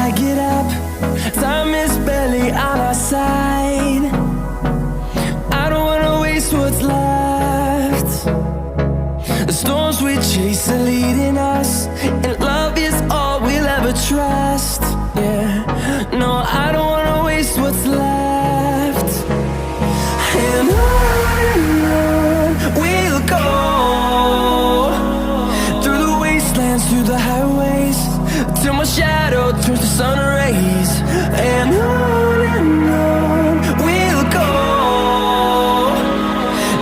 I get up. Time is barely on our side. I don't wanna waste what's left. The storms we chase are leading us, and love is all we'll ever trust. Yeah, no, I don't wanna waste what's left. And on we'll go, through the wastelands, through the highways, till my shadow turns to sun rays. And on we'll go,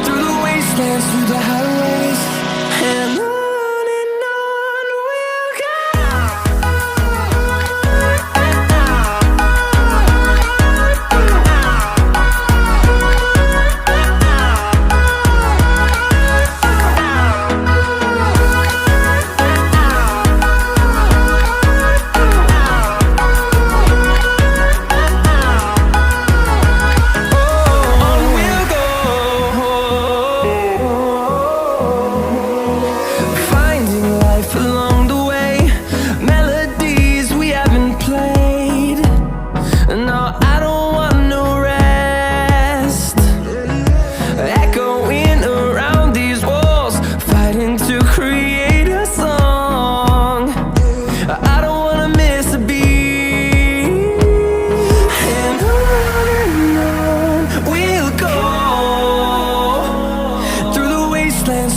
through the wastelands, through the highways, and on we'll go.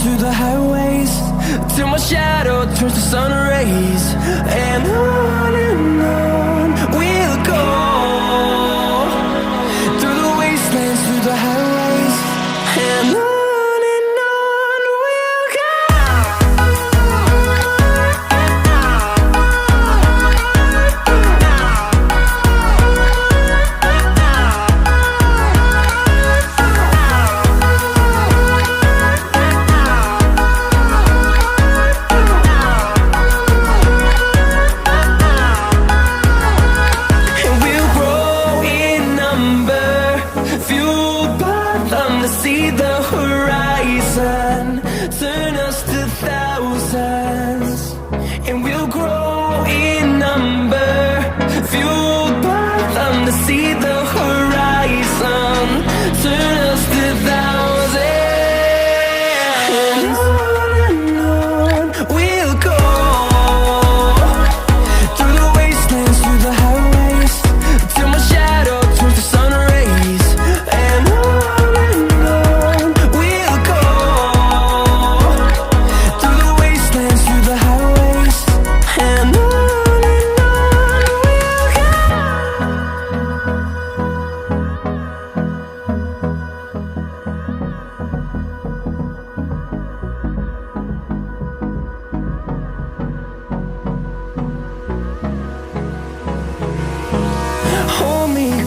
Through the highways, till my shadow turns to sun rays. And on we'll go, through the wastelands, through the highways, and on we'll go. To see the horizon turn us to thousands, and we'll grow in number, fueled by them. To see the horizon turn us to thousands, and on we'll go, through the wastelands, through the highways, till my shadow turns to sun rays. And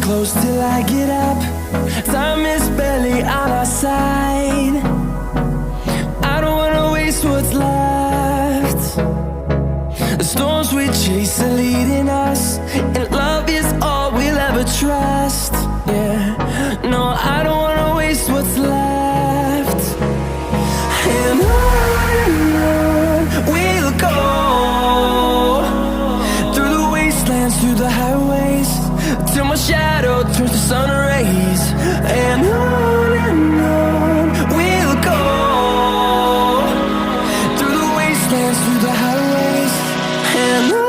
close till I get up. Time is barely on our side. I don't wanna waste what's left. The storms we chase are leading us, and love is all we'll ever trust. Yeah, no, I don't wanna waste what's left. And on we'll go, through the wastelands, through the highways, till my shadow turns to sun rays. And on we'll go, through the wastelands, through the highways, and on.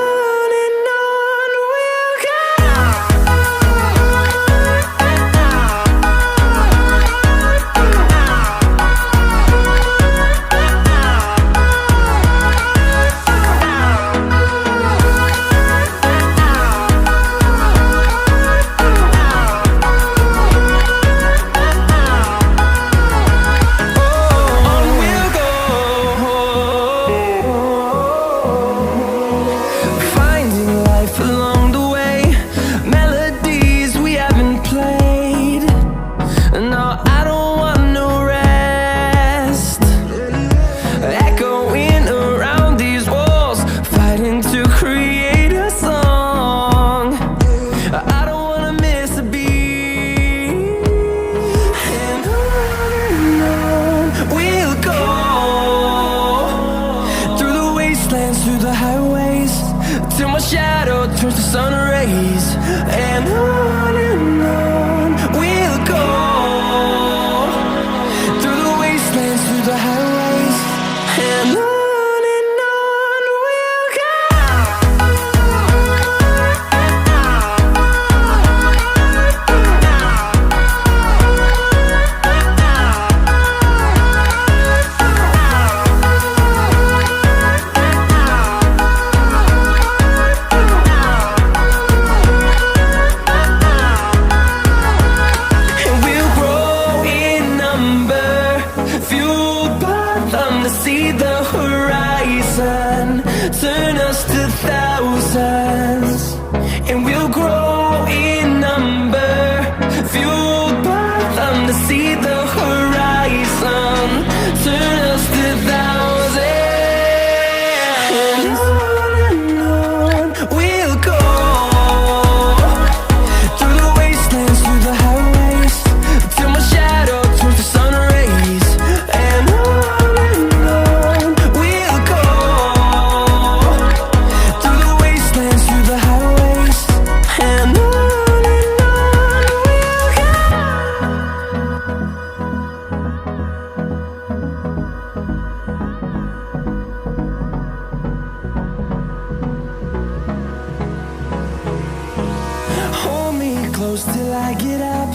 close till I get up.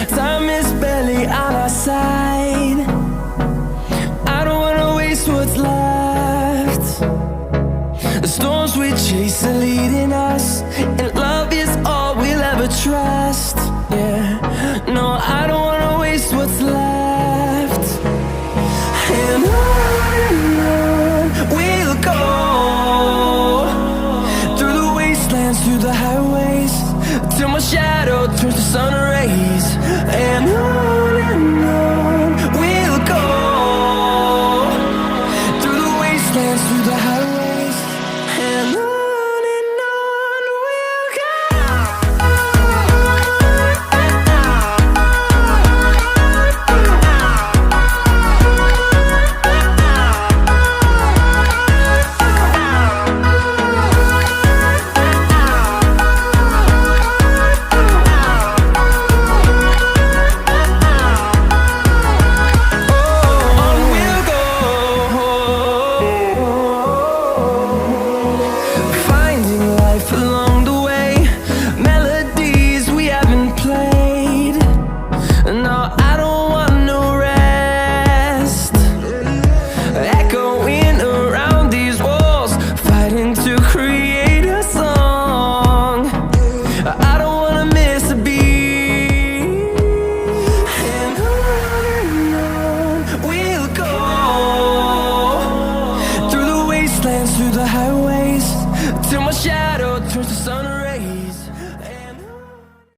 Time is barely on our side. I don't wanna waste what's left. The storms we chase are leading us, and love is all we'll ever trust. Yeah, no, I don't wanna waste what's left. And on we'll go, through the wastelands, through the highways, till my shadow turns to sun rays. And on